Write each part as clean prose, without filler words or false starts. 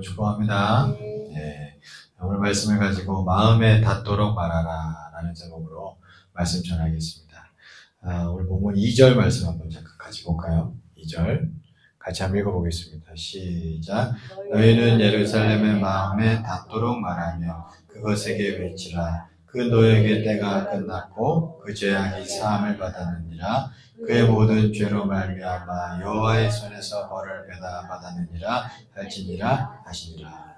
축복합니다. 예, 오늘 말씀을 가지고 마음에 닿도록 말하라 라는 제목으로 말씀 전하겠습니다. 오늘 본문 2절 말씀 한번 잠깐 같이 볼까요? 2절 같이 한번 읽어보겠습니다. 시작. 너희는 예루살렘의 마음에 닿도록 말하며 그것에게 외치라. 그 노역의 때가 끝났고 그 죄악이 사함을 받았느니라. 그의 모든 죄로 말미암아 여호와의 손에서 벌을 받았느니라 할지니라 하시니라.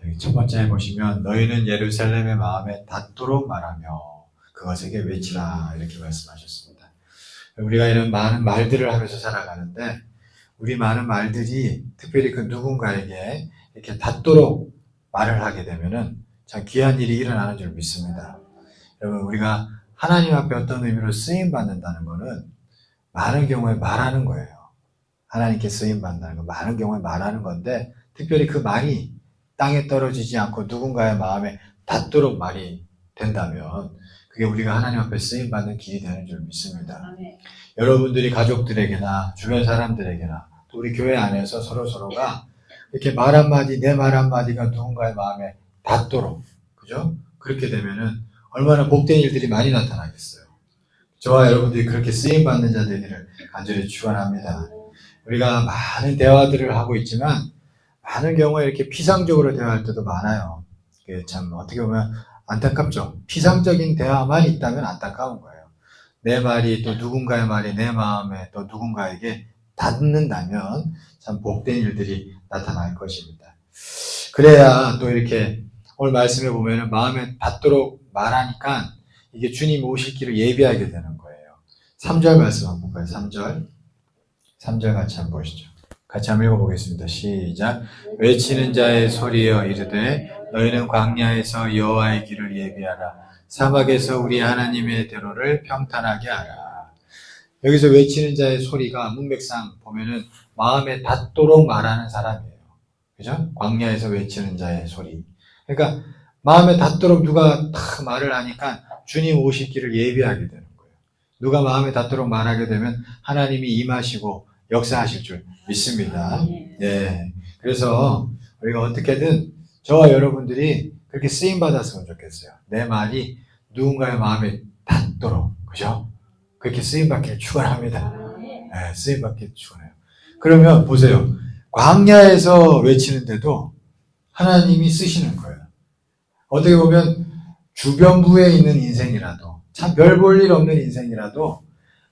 여기 첫 번째 보시면 너희는 예루살렘의 마음에 닿도록 말하며 그것에게 외치라 이렇게 말씀하셨습니다. 우리가 이런 많은 말들을 하면서 살아가는데 우리 많은 말들이 특별히 그 누군가에게 이렇게 닿도록 말을 하게 되면은 참 귀한 일이 일어나는 줄 믿습니다. 여러분 우리가 하나님 앞에 어떤 의미로 쓰임 받는다는 것은 많은 경우에 말하는 거예요. 하나님께 쓰임 받는다는 건 많은 경우에 말하는 건데 특별히 그 말이 땅에 떨어지지 않고 누군가의 마음에 닿도록 말이 된다면 그게 우리가 하나님 앞에 쓰임 받는 길이 되는 줄 믿습니다. 여러분들이 가족들에게나 주변 사람들에게나 또 우리 교회 안에서 서로가 이렇게 말 한마디 내 말 한마디가 누군가의 마음에 닿도록 그죠? 그렇게 되면은 얼마나 복된 일들이 많이 나타나겠어요. 저와 여러분들이 그렇게 쓰임받는 자 되기를 간절히 축원합니다. 우리가 많은 대화들을 하고 있지만 많은 경우에 이렇게 피상적으로 대화할 때도 많아요. 이게 참 어떻게 보면 안타깝죠. 피상적인 대화만 있다면 안타까운 거예요. 내 말이 또 누군가의 말이 내 마음에 또 누군가에게 닿는다면 참 복된 일들이 나타날 것입니다. 그래야 또 이렇게 오늘 말씀해 보면 마음에 닿도록 말하니까 이게 주님 오실 길을 예비하게 되는 거예요. 3절 말씀 한번 볼까요? 3절 같이 한번 보시죠. 같이 한번 읽어보겠습니다. 시작. 외치는 자의 소리여 이르되 너희는 광야에서 여호와의 길을 예비하라. 사막에서 우리 하나님의 대로를 평탄하게 하라. 여기서 외치는 자의 소리가 문맥상 보면은 마음에 닿도록 말하는 사람이에요. 그죠? 광야에서 외치는 자의 소리. 그러니까 마음에 닿도록 누가 딱 말을 하니까 주님 오실 길을 예비하게 되는 거예요. 누가 마음에 닿도록 말하게 되면 하나님이 임하시고 역사하실 줄 믿습니다. 네. 그래서 우리가 어떻게든 저와 여러분들이 그렇게 쓰임 받았으면 좋겠어요. 내 말이 누군가의 마음에 닿도록, 그죠? 그렇게 쓰임 받기를 축원합니다. 네, 쓰임 받기를 축원해요. 그러면 보세요. 광야에서 외치는데도 하나님이 쓰시는 거예요. 어떻게 보면 주변부에 있는 인생이라도 참 별 볼 일 없는 인생이라도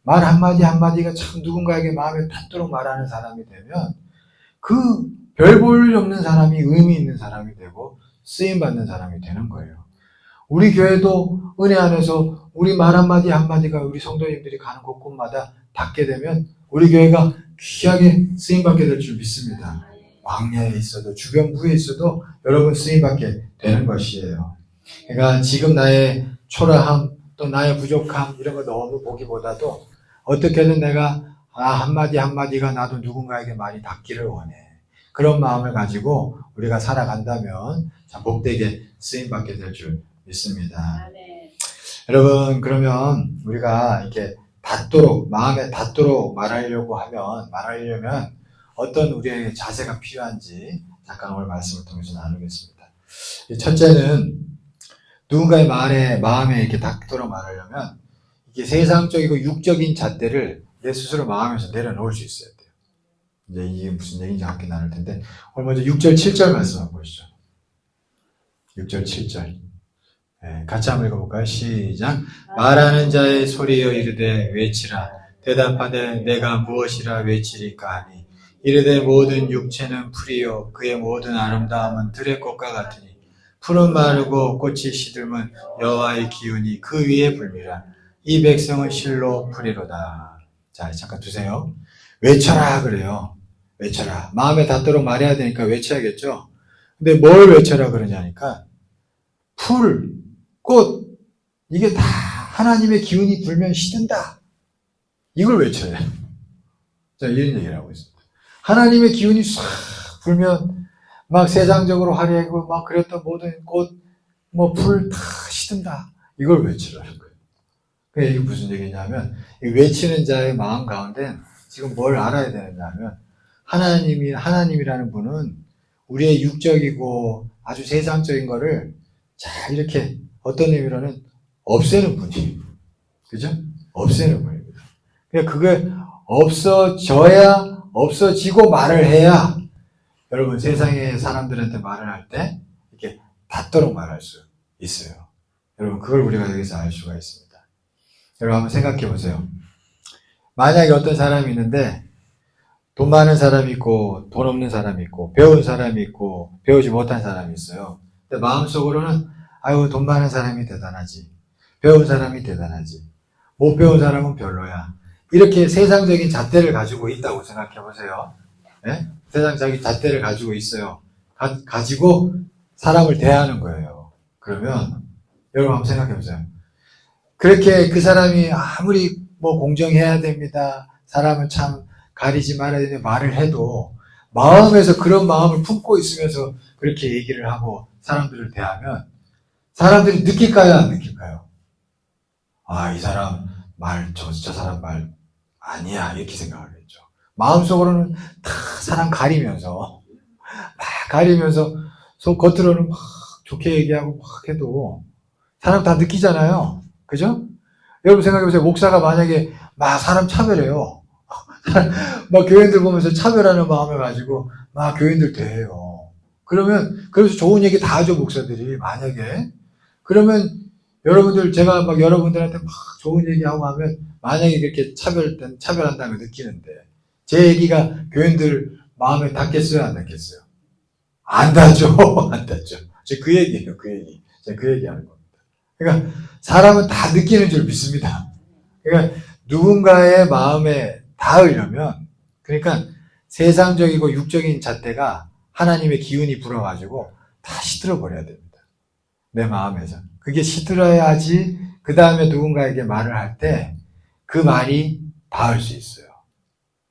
말 한마디 한마디가 참 누군가에게 마음에 닿도록 말하는 사람이 되면 그 별 볼 일 없는 사람이 의미 있는 사람이 되고 쓰임받는 사람이 되는 거예요. 우리 교회도 은혜 안에서 우리 말 한마디 한마디가 우리 성도님들이 가는 곳곳마다 닿게 되면 우리 교회가 귀하게 쓰임받게 될 줄 믿습니다. 광야에 있어도 주변부에 있어도 여러분 쓰임받게 되는 것이에요. 그러니까 지금 나의 초라함 또 나의 부족함 이런 거 너무 보기보다도 어떻게든 내가 한마디 한마디가 나도 누군가에게 많이 닿기를 원해. 그런 마음을 가지고 우리가 살아간다면 참 복되게 쓰임받게 될 줄 믿습니다. 여러분 그러면 우리가 이렇게 닿도록 마음에 닿도록 말하려면 어떤 우리의 자세가 필요한지 잠깐 오늘 말씀을 통해서 나누겠습니다. 첫째는 누군가의 마음에 이렇게 닿도록 말하려면 이게 세상적이고 육적인 잣대를 내 스스로 마음에서 내려놓을 수 있어야 돼요. 이제 이게 무슨 얘기인지 함께 나눌 텐데 오늘 먼저 6절, 7절 말씀 한번 보시죠. 6절, 7절 네, 같이 한번 읽어볼까요? 시작. 말하는 자의 소리여 이르되 외치라. 대답하되 내가 무엇이라 외치리까 하니 이르되 모든 육체는 풀이요 그의 모든 아름다움은 들의 꽃과 같으니 풀은 마르고 꽃이 시들면 여호와의 기운이 그 위에 불미라. 이 백성은 실로 풀이로다. 자 잠깐 두세요. 외쳐라 그래요. 외쳐라. 마음에 닿도록 말해야 되니까 외쳐야겠죠. 근데 뭘 외쳐라 그러냐니까 풀, 꽃 이게 다 하나님의 기운이 불면 시든다. 이걸 외쳐야 해요. 자 이런 얘기를 하고 있습니다. 하나님의 기운이 싹 불면 막 세상적으로 화려하고 막 그랬던 모든 꽃, 뭐 풀 다 시든다. 이걸 외치라는 거예요. 이게 무슨 얘기냐면 외치는 자의 마음 가운데 지금 뭘 알아야 되느냐 하면 하나님이라는 분은 우리의 육적이고 아주 세상적인 거를 잘 이렇게 어떤 의미로는 없애는 분이에요. 그죠? 없애는 분입니다. 그러니까 그게 없어져야, 없어지고 말을 해야 여러분 세상의 사람들한테 말을 할 때 이렇게 닿도록 말할 수 있어요. 여러분 그걸 우리가 여기서 알 수가 있습니다. 여러분 한번 생각해 보세요. 만약에 어떤 사람이 있는데 돈 많은 사람이 있고 돈 없는 사람이 있고 배운 사람이 있고 배우지 못한 사람이 있어요. 근데 마음속으로는 아유 돈 많은 사람이 대단하지, 배운 사람이 대단하지, 못 배운 사람은 별로야, 이렇게 세상적인 잣대를 가지고 있다고 생각해 보세요. 네? 세상적인 잣대를 가지고 있어요. 가지고 사람을 대하는 거예요. 그러면 여러분 한번 생각해 보세요. 그렇게 그 사람이 아무리 뭐 공정해야 됩니다, 사람은 참 가리지 말아야 되는 말을 해도 마음에서 그런 마음을 품고 있으면서 그렇게 얘기를 하고 사람들을 대하면 사람들이 느낄까요? 안 느낄까요? 아, 이 사람 말, 저 사람 말 아니야, 이렇게 생각하겠죠. 마음속으로는 다 사람 가리면서 속 겉으로는 막 좋게 얘기하고 막 해도 사람 다 느끼잖아요. 그죠? 여러분 생각해보세요. 목사가 만약에 막 사람 차별해요. 막 교인들 보면서 차별하는 마음을 가지고 막 교인들 대해요. 그래서 좋은 얘기 다 하죠, 목사들이. 만약에. 그러면 여러분들, 제가 막 여러분들한테 막 좋은 얘기하고 하면 만약에 그렇게 차별한다는 걸 느끼는데 제 얘기가 교인들 마음에 닿겠어요, 안 닿겠어요? 안 닿죠. 안 닿죠. 제가 그 얘기예요, 그 얘기. 제가 그 얘기하는 겁니다. 그러니까 사람은 다 느끼는 줄 믿습니다. 그러니까 누군가의 마음에 닿으려면, 그러니까 세상적이고 육적인 잣대가 하나님의 기운이 불어가지고 다 시들어버려야 됩니다. 내 마음에서. 그게 시들어야지 그 다음에 누군가에게 말을 할 때 그 말이 닿을 수 있어요.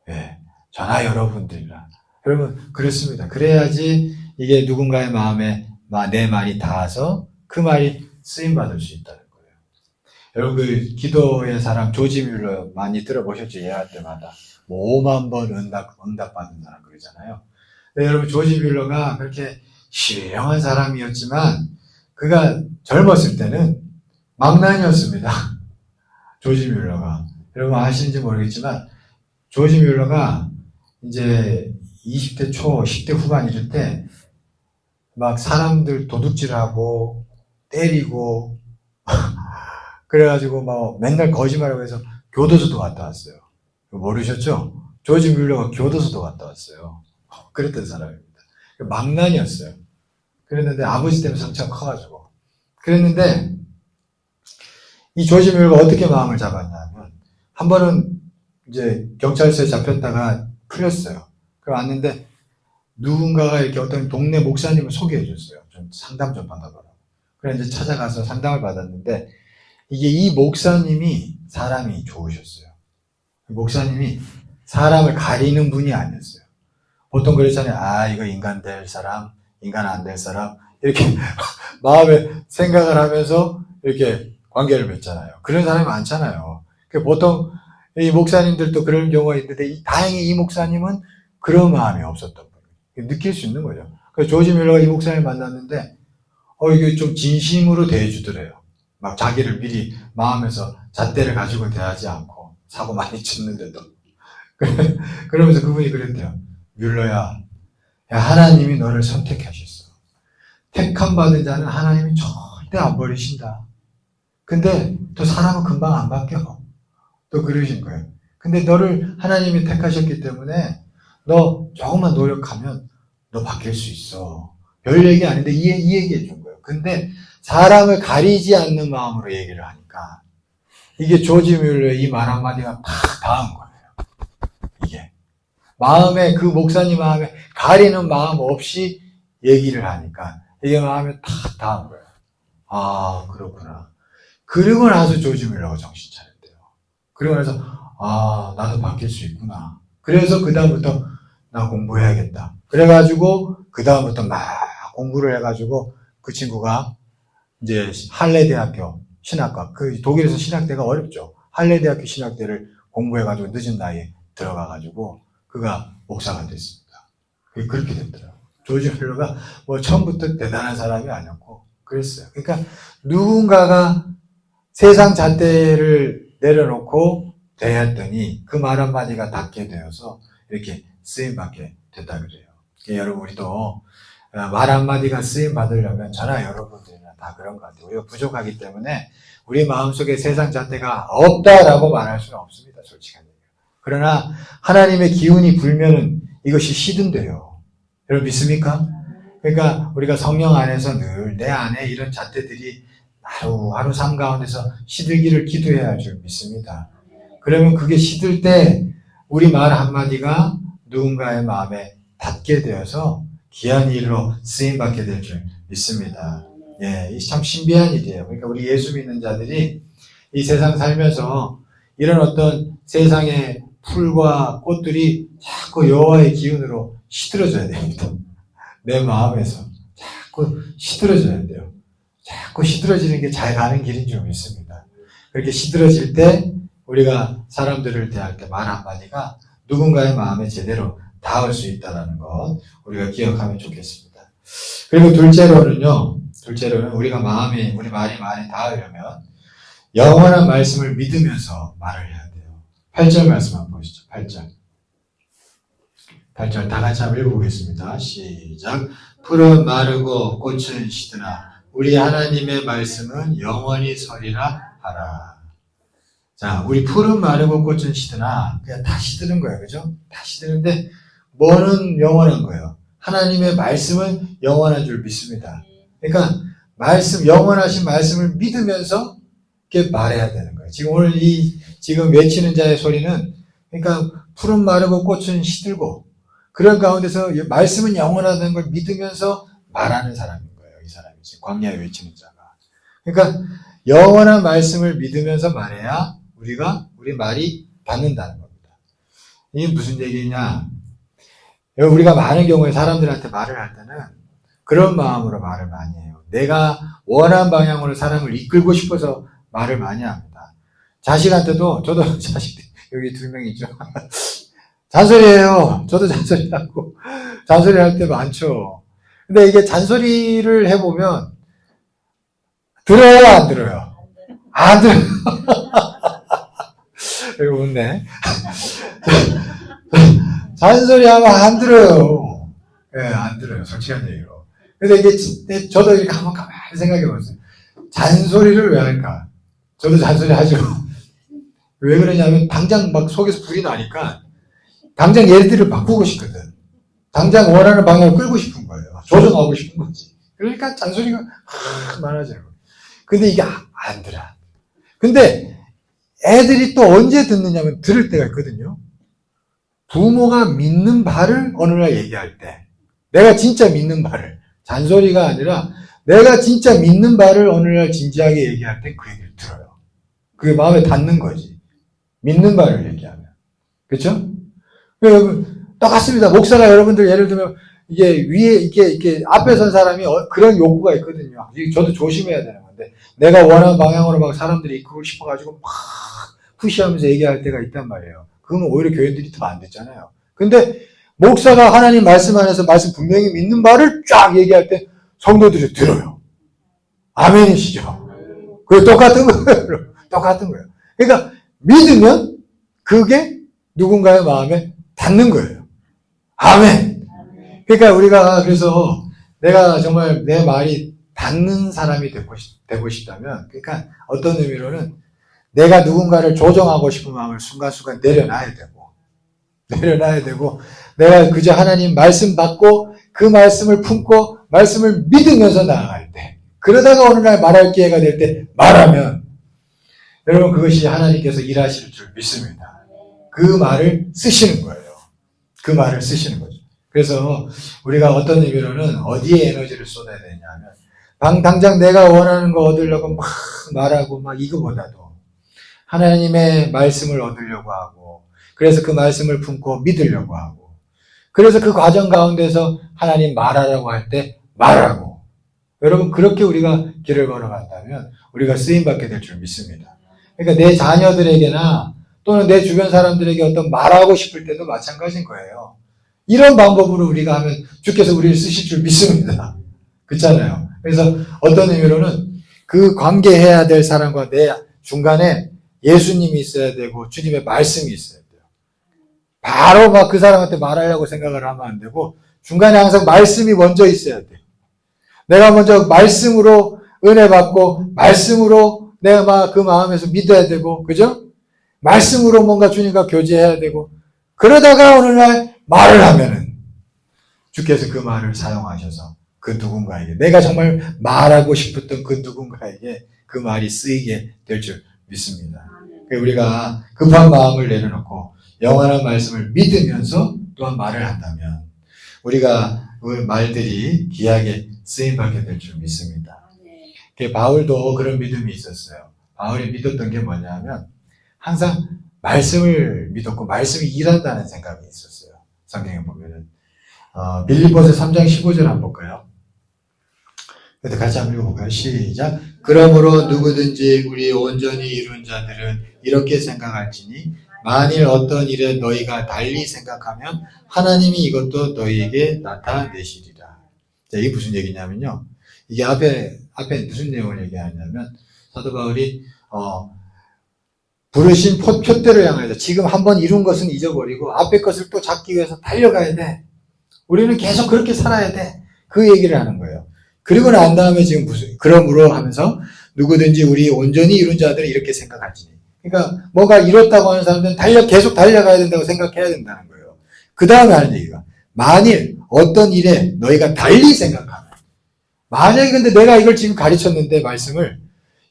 예. 저나 여러분들이나. 여러분 그렇습니다. 그래야지 이게 누군가의 마음에 내 말이 닿아서 그 말이 쓰임받을 수 있다는 거예요. 여러분 그 기도의 사람 조지 뮬러 많이 들어보셨죠? 예할 때마다 뭐 5만 번 응답받은 사람 그러잖아요. 근데 여러분 조지 뮬러가 그렇게 신령한 사람이었지만 그가 젊었을 때는 망난이었습니다. 조지 뮬러가. 여러분 아시는지 모르겠지만 조지 뮬러가 이제 20대 초, 10대 후반 이럴 때 막 사람들 도둑질하고 때리고 그래가지고 막 맨날 거짓말하고 해서 교도소도 갔다 왔어요. 모르셨죠? 조지 뮬러가 교도소도 갔다 왔어요. 그랬던 사람입니다. 망난이었어요. 그랬는데 아버지 때문에 상처가 커가지고. 그랬는데 이 조지 뮬러가 어떻게 마음을 잡았냐면 한 번은 이제 경찰서에 잡혔다가 풀렸어요. 그럼 왔는데 누군가가 이렇게 어떤 동네 목사님을 소개해 줬어요. 좀 상담 좀 받아보라고. 그래 이제 찾아가서 상담을 받았는데 이게 이 목사님이 사람이 좋으셨어요. 목사님이 사람을 가리는 분이 아니었어요. 보통 그렇잖아요. 아, 이거 인간 될 사람, 인간 안 될 사람, 이렇게 마음에 생각을 하면서 이렇게 관계를 맺잖아요. 그런 사람이 많잖아요. 보통 이 목사님들도 그런 경우가 있는데 다행히 이 목사님은 그런 마음이 없었던 거예요. 느낄 수 있는 거죠. 그래서 조지 뮬러가 이 목사님을 만났는데 이게 좀 진심으로 대해주더래요. 막 자기를 미리 마음에서 잣대를 가지고 대하지 않고 사고 많이 쳤는데도 그러면서 그분이 그랬대요. 뮬러야, 하나님이 너를 선택하셨어. 택함 받은 자는 하나님이 절대 안 버리신다. 근데 또 사람은 금방 안 바뀌어. 또 그러신 거예요. 근데 너를 하나님이 택하셨기 때문에 너 조금만 노력하면 너 바뀔 수 있어. 별 얘기 아닌데 이 얘기 해준 거예요. 근데 사람을 가리지 않는 마음으로 얘기를 하니까 이게 조지 뮬러의 이 말 한마디가 팍 닿은 거예요. 이게 마음에 그 목사님 마음에 가리는 마음 없이 얘기를 하니까 이게 마음에 탁 닿은 거예요. 아, 그렇구나. 그러고 나서 조지 뮬러가 정신 차렸대요. 그러고 나서 아, 나도 바뀔 수 있구나. 그래서 그 다음부터 나 공부해야겠다. 그래가지고 그 다음부터 막 공부를 해가지고 그 친구가 이제 할레대학교 신학과, 그 독일에서 신학대가 어렵죠. 할레대학교 신학대를 공부해가지고 늦은 나이에 들어가가지고 그가 목사가 됐습니다. 그게 그렇게 됐더라고요. 조지 뮬러가 뭐 처음부터 대단한 사람이 아니었고 그랬어요. 그러니까 누군가가 세상 잣대를 내려놓고 대했더니 그 말 한마디가 닿게 되어서 이렇게 쓰임받게 됐다 그래요. 그러니까 여러분 우리도 말 한마디가 쓰임받으려면 저나 여러분들이나 다 그런 것 같아요. 우리가 부족하기 때문에 우리 마음속에 세상 잣대가 없다라고 말할 수는 없습니다. 솔직하게. 그러나 하나님의 기운이 불면은 이것이 시든대요. 여러분 믿습니까? 그러니까 우리가 성령 안에서 늘 내 안에 이런 잣대들이 하루하루 삶 가운데서 시들기를 기도해야 할 줄 믿습니다. 그러면 그게 시들 때 우리 말 한마디가 누군가의 마음에 닿게 되어서 귀한 일로 쓰임받게 될 줄 믿습니다. 예, 이 참 신비한 일이에요. 그러니까 우리 예수 믿는 자들이 이 세상 살면서 이런 어떤 세상의 풀과 꽃들이 자꾸 여호와의 기운으로 시들어져야 됩니다. 내 마음에서 자꾸 시들어져야 돼요. 자꾸 시들어지는 게 잘 가는 길인 줄 믿습니다. 그렇게 시들어질 때 우리가 사람들을 대할 때 말 한마디가 누군가의 마음에 제대로 닿을 수 있다는 것 우리가 기억하면 좋겠습니다. 그리고 둘째로는 우리 말이 많이 닿으려면 영원한 말씀을 믿으면서 말을 해야 돼요. 8절 말씀 한번 보시죠. 8절 다 같이 한번 읽어보겠습니다. 시작. 풀은 마르고 꽃은 시드나 우리 하나님의 말씀은 영원히 서리라 하라. 자, 우리 풀은 마르고 꽃은 시드나 그냥 다 시드는 거예요. 그죠? 다 시드는데 뭐는 영원한 거예요? 하나님의 말씀은 영원한 줄 믿습니다. 그러니까 영원하신 말씀을 믿으면서 이렇게 말해야 되는 거예요. 지금 오늘 지금 외치는 자의 소리는 그러니까 풀은 마르고 꽃은 시들고 그런 가운데서 말씀은 영원하다는 걸 믿으면서 말하는 사람인 거예요. 이 사람이 지금 광야에 외치는 자가. 그러니까 영원한 말씀을 믿으면서 말해야 우리 말이 닿는다는 겁니다. 이게 무슨 얘기냐? 우리가 많은 경우에 사람들한테 말을 할 때는 그런 마음으로 말을 많이 해요. 내가 원하는 방향으로 사람을 이끌고 싶어서 말을 많이 합니다. 자식한테도 저도 자식 여기 2명이죠. 잔소리해요. 저도 잔소리하고 잔소리할 때 많죠. 근데 이게 잔소리를 해보면 들어요, 안 들어요? 안 들어요. 여기 웃네. 잔소리하면 안 들어요. 예, 안 들어요. 솔직한 얘기로. 근데 이게 저도 이렇게 한번 가만히 생각해 봤어요. 잔소리를 왜 할까? 저도 잔소리 하죠. 왜 그러냐면 당장 막 속에서 불이 나니까 당장 얘들을 바꾸고 싶거든. 당장 원하는 방향을 끌고 싶은 거예요. 조정하고 싶은 거지. 그러니까 잔소리가 많아져요. 근데 이게 안 들어. 근데 애들이 또 언제 듣느냐면 들을 때가 있거든요. 부모가 믿는 바를 어느 날 얘기할 때 내가 진짜 믿는 바를 잔소리가 아니라 내가 진짜 믿는 바를 어느 날 진지하게 얘기할 때 그 얘기를 들어요. 그게 마음에 닿는 거지. 믿는 바를 얘기하면. 그렇죠? 똑같습니다. 목사가 여러분들 예를 들면 이게 위에 이렇게 앞에 선 사람이 그런 요구가 있거든요. 저도 조심해야 되는 건데 내가 원하는 방향으로 막 사람들이 이끌고 싶어가지고 막 푸시하면서 얘기할 때가 있단 말이에요. 그러면 오히려 교인들이 더 안 됐잖아요. 근데 목사가 하나님 말씀 안에서 말씀 분명히 믿는 바를 쫙 얘기할 때 성도들이 들어요. 아멘이시죠? 그게 똑같은 거예요. 똑같은 거예요. 그러니까 믿으면 그게 누군가의 마음에 닿는 거예요. 아멘. 그러니까 우리가 그래서 내가 정말 내 말이 닿는 사람이 되고 싶다면 그러니까 어떤 의미로는 내가 누군가를 조정하고 싶은 마음을 순간순간 내려놔야 되고 내가 그저 하나님 말씀 받고 그 말씀을 품고 말씀을 믿으면서 나아갈 때 그러다가 어느 날 말할 기회가 될 때 말하면 여러분 그것이 하나님께서 일하실 줄 믿습니다. 그 말을 쓰시는 거예요. 그 말을 쓰시는 거죠. 그래서 우리가 어떤 의미로는 어디에 에너지를 쏟아야 되냐면 당장 내가 원하는 거 얻으려고 막 말하고 막 이거보다도 하나님의 말씀을 얻으려고 하고 그래서 그 말씀을 품고 믿으려고 하고 그래서 그 과정 가운데서 하나님 말하라고 할 때 말하고 여러분 그렇게 우리가 길을 걸어간다면 우리가 쓰임받게 될 줄 믿습니다. 그러니까 내 자녀들에게나 또는 내 주변 사람들에게 어떤 말하고 싶을 때도 마찬가지인 거예요. 이런 방법으로 우리가 하면 주께서 우리를 쓰실 줄 믿습니다. 그렇잖아요. 그래서 어떤 의미로는 그 관계해야 될 사람과 내 중간에 예수님이 있어야 되고 주님의 말씀이 있어야 돼요. 바로 막 그 사람한테 말하려고 생각을 하면 안 되고 중간에 항상 말씀이 먼저 있어야 돼요. 내가 먼저 말씀으로 은혜 받고 말씀으로 내가 막 그 마음에서 믿어야 되고, 그죠? 말씀으로 뭔가 주님과 교제해야 되고, 그러다가 오늘날 말을 하면은 주께서 그 말을 사용하셔서 그 누군가에게, 내가 정말 말하고 싶었던 그 누군가에게 그 말이 쓰이게 될 줄 믿습니다. 우리가 급한 마음을 내려놓고 영원한 말씀을 믿으면서 또한 말을 한다면 우리가 그 말들이 귀하게 쓰임받게 될 줄 믿습니다. 바울도 그런 믿음이 있었어요. 바울이 믿었던 게 뭐냐면 항상 말씀을 믿었고 말씀이 일한다는 생각이 있었어요. 성경에 보면은 빌립보서 3장 15절 한번 볼까요? 그때 같이 한번 읽어볼까요? 시작. 그러므로 누구든지 우리 온전히 이룬 자들은 이렇게 생각할지니 만일 어떤 일에 너희가 달리 생각하면 하나님이 이것도 너희에게 나타내시리라. 자, 이게 무슨 얘기냐면요. 이게 앞에 무슨 내용을 얘기하냐면 사도 바울이 부르신 표대를 향해서 지금 한번 이룬 것은 잊어버리고 앞에 것을 또 잡기 위해서 달려가야 돼. 우리는 계속 그렇게 살아야 돼. 그 얘기를 하는 거예요. 그리고 난 다음에 지금 그러므로 하면서 누구든지 우리 온전히 이룬 자들은 이렇게 생각하지. 그러니까 뭔가 이뤘다고 하는 사람들은 계속 달려가야 된다고 생각해야 된다는 거예요. 그 다음에 하는 얘기가 만일 어떤 일에 너희가 달리 생각하면, 만약에 근데 내가 이걸 지금 가르쳤는데 말씀을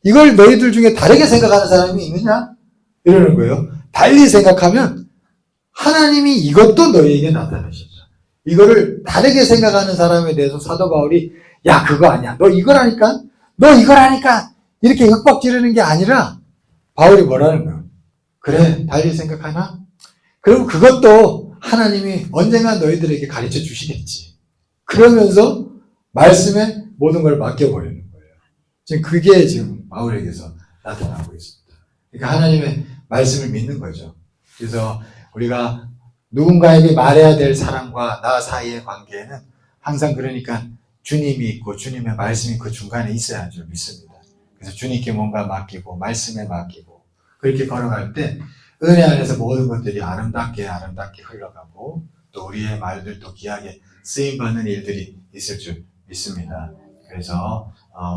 이걸 너희들 중에 다르게 생각하는 사람이 있느냐? 이러는 거예요. 달리 생각하면 하나님이 이것도 너희에게 나타내셨다. 이거를 다르게 생각하는 사람에 대해서 사도 바울이 야 그거 아니야. 너 이걸 하니까 이렇게 윽박 지르는 게 아니라 바울이 뭐라는 거예요? 그래 달리 생각하나? 그럼 그것도 하나님이 언젠가 너희들에게 가르쳐 주시겠지. 그러면서 말씀에 모든 걸 맡겨버리는 거예요. 지금 그게 지금 바울에게서 나타나고 있습니다. 그러니까 하나님의 말씀을 믿는 거죠. 그래서 우리가 누군가에게 말해야 될 사람과 나 사이의 관계에는 항상 그러니까 주님이 있고 주님의 말씀이 그 중간에 있어야 할 줄 믿습니다. 그래서 주님께 뭔가 맡기고 말씀에 맡기고 그렇게 걸어갈 때 은혜 안에서 모든 것들이 아름답게 흘러가고 또 우리의 말들도 귀하게 쓰임받는 일들이 있을 줄 믿습니다. 그래서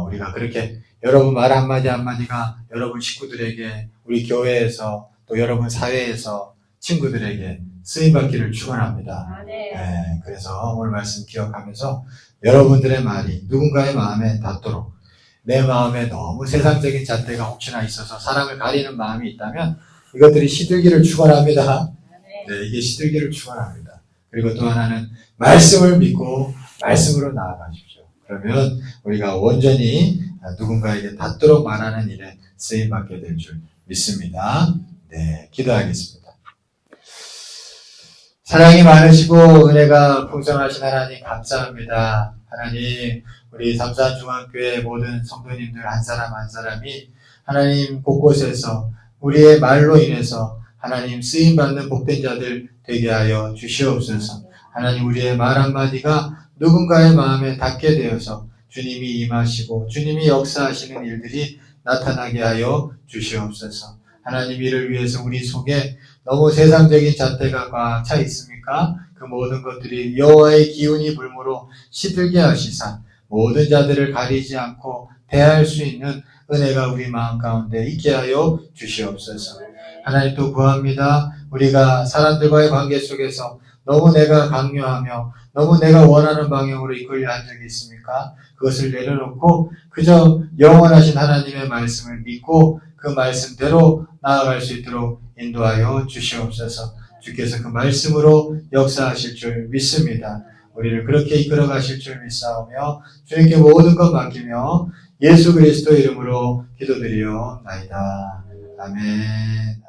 우리가 그렇게 여러분 말 한마디 한마디가 여러분 식구들에게 우리 교회에서 또 여러분 사회에서 친구들에게 쓰임받기를 축원합니다. 네, 그래서 오늘 말씀 기억하면서 여러분들의 말이 누군가의 마음에 닿도록 내 마음에 너무 세상적인 잣대가 혹시나 있어서 사람을 가리는 마음이 있다면 이것들이 시들기를 축원합니다. 네, 이게 시들기를 축원합니다. 그리고 또 하나는 말씀을 믿고 말씀으로 나아가십시오. 그러면 우리가 온전히 누군가에게 닿도록 말하는 일에 쓰임받게 될 줄 믿습니다. 네, 기도하겠습니다. 사랑이 많으시고 은혜가 풍성하신 하나님 감사합니다. 하나님 우리 삼산중앙교회 모든 성도님들 한 사람 한 사람이 하나님 곳곳에서 우리의 말로 인해서 하나님 쓰임받는 복된 자들 되게 하여 주시옵소서. 하나님 우리의 말 한마디가 누군가의 마음에 닿게 되어서 주님이 임하시고 주님이 역사하시는 일들이 나타나게 하여 주시옵소서. 하나님 이를 위해서 우리 속에 너무 세상적인 잣대가 꽉 차 있습니까? 그 모든 것들이 여호와의 기운이 불므로 시들게 하시사 모든 자들을 가리지 않고 대할 수 있는 은혜가 우리 마음 가운데 있게 하여 주시옵소서. 하나님 또 구합니다. 우리가 사람들과의 관계 속에서 너무 내가 강요하며 너무 내가 원하는 방향으로 이끌려 한 적이 있습니까? 그것을 내려놓고 그저 영원하신 하나님의 말씀을 믿고 그 말씀대로 나아갈 수 있도록 인도하여 주시옵소서. 주께서 그 말씀으로 역사하실 줄 믿습니다. 우리를 그렇게 이끌어 가실 줄 믿사오며 주님께 모든 것 맡기며 예수 그리스도 이름으로 기도드리옵나이다. 아멘.